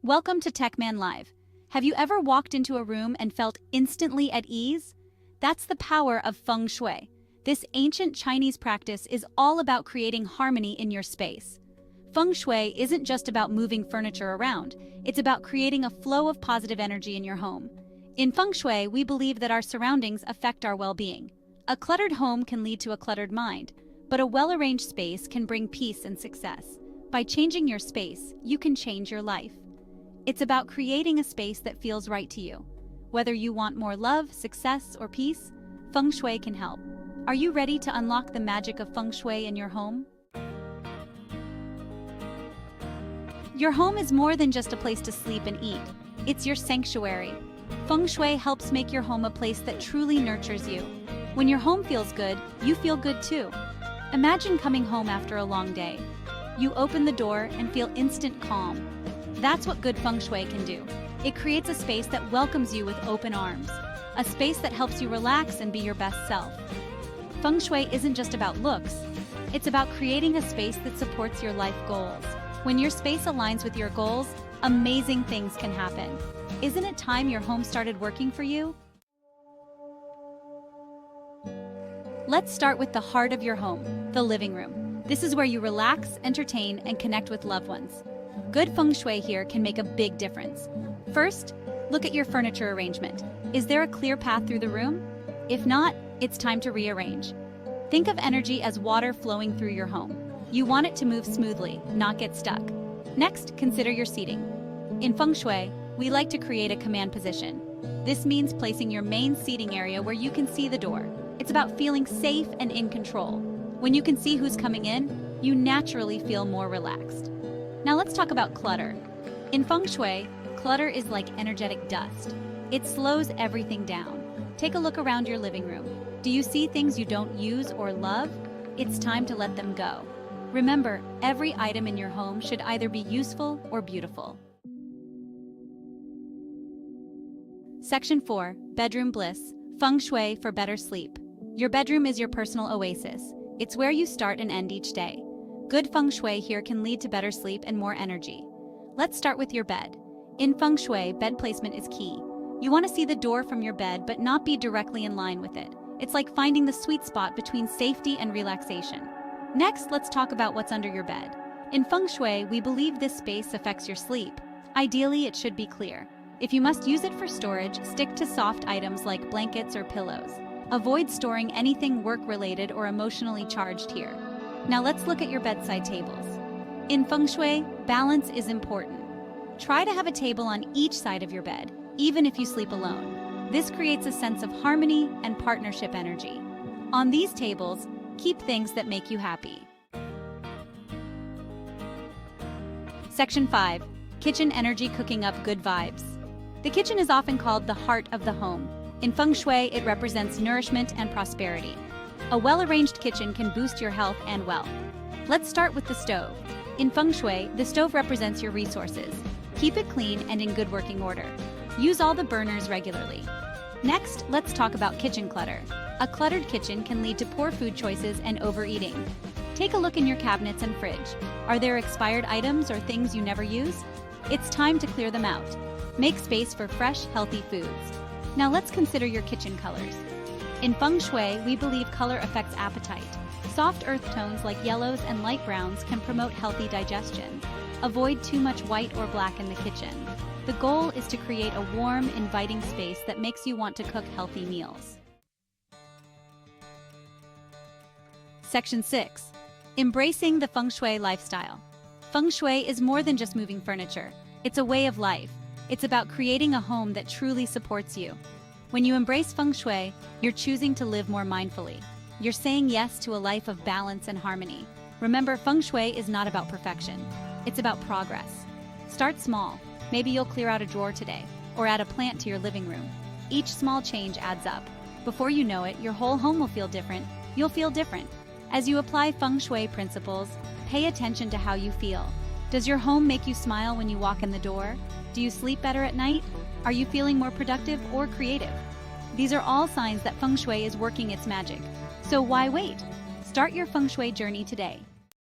Welcome to TechMan Live. Have you ever walked into a room and felt instantly at ease? That's the power of Feng Shui. This ancient Chinese practice is all about creating harmony in your space. Feng Shui isn't just about moving furniture around, it's about creating a flow of positive energy in your home. In Feng Shui, we believe that our surroundings affect our well-being. A cluttered home can lead to a cluttered mind, but a well-arranged space can bring peace and success. By changing your space, you can change your life. It's about creating a space that feels right to you. Whether you want more love, success, or peace, Feng Shui can help. Are you ready to unlock the magic of Feng Shui in your home? Your home is more than just a place to sleep and eat. It's your sanctuary. Feng Shui helps make your home a place that truly nurtures you. When your home feels good, you feel good too. Imagine coming home after a long day. You open the door and feel instant calm. That's what good Feng Shui can do. It creates a space that welcomes you with open arms, a space that helps you relax and be your best self. Feng Shui isn't just about looks, it's about creating a space that supports your life goals. When your space aligns with your goals, amazing things can happen. Isn't it time your home started working for you? Let's start with the heart of your home, the living room. This is where you relax, entertain, and connect with loved ones. Good Feng Shui here can make a big difference. First, look at your furniture arrangement. Is there a clear path through the room? If not, it's time to rearrange. Think of energy as water flowing through your home. You want it to move smoothly, not get stuck. Next, consider your seating. In Feng Shui, we like to create a command position. This means placing your main seating area where you can see the door. It's about feeling safe and in control. When you can see who's coming in, you naturally feel more relaxed. Now let's talk about clutter. In Feng Shui, clutter is like energetic dust. It slows everything down. Take a look around your living room. Do you see things you don't use or love? It's time to let them go. Remember, every item in your home should either be useful or beautiful. Section 4, Bedroom Bliss, Feng Shui for better sleep. Your bedroom is your personal oasis. It's where you start and end each day. Good Feng Shui here can lead to better sleep and more energy. Let's start with your bed. In Feng Shui, bed placement is key. You want to see the door from your bed but not be directly in line with it. It's like finding the sweet spot between safety and relaxation. Next, let's talk about what's under your bed. In Feng Shui, we believe this space affects your sleep. Ideally, it should be clear. If you must use it for storage, stick to soft items like blankets or pillows. Avoid storing anything work-related or emotionally charged here. Now let's look at your bedside tables. In Feng Shui, balance is important. Try to have a table on each side of your bed, even if you sleep alone. This creates a sense of harmony and partnership energy. On these tables, keep things that make you happy. Section 5, Kitchen Energy Cooking Up Good Vibes. The kitchen is often called the heart of the home. In Feng Shui, it represents nourishment and prosperity. A well-arranged kitchen can boost your health and wealth. Let's start with the stove. In Feng Shui, the stove represents your resources. Keep it clean and in good working order. Use all the burners regularly. Next, let's talk about kitchen clutter. A cluttered kitchen can lead to poor food choices and overeating. Take a look in your cabinets and fridge. Are there expired items or things you never use? It's time to clear them out. Make space for fresh, healthy foods. Now let's consider your kitchen colors. In Feng Shui, we believe color affects appetite. Soft earth tones like yellows and light browns can promote healthy digestion. Avoid too much white or black in the kitchen. The goal is to create a warm, inviting space that makes you want to cook healthy meals. Section 6. Embracing the Feng Shui lifestyle. Feng Shui is more than just moving furniture. It's a way of life. It's about creating a home that truly supports you. When you embrace Feng Shui, you're choosing to live more mindfully. You're saying yes to a life of balance and harmony. Remember, Feng Shui is not about perfection. It's about progress. Start small. Maybe you'll clear out a drawer today, or add a plant to your living room. Each small change adds up. Before you know it, your whole home will feel different. You'll feel different. As you apply Feng Shui principles, pay attention to how you feel. Does your home make you smile when you walk in the door? Do you sleep better at night? Are you feeling more productive or creative? These are all signs that Feng Shui is working its magic. So why wait? Start your Feng Shui journey today.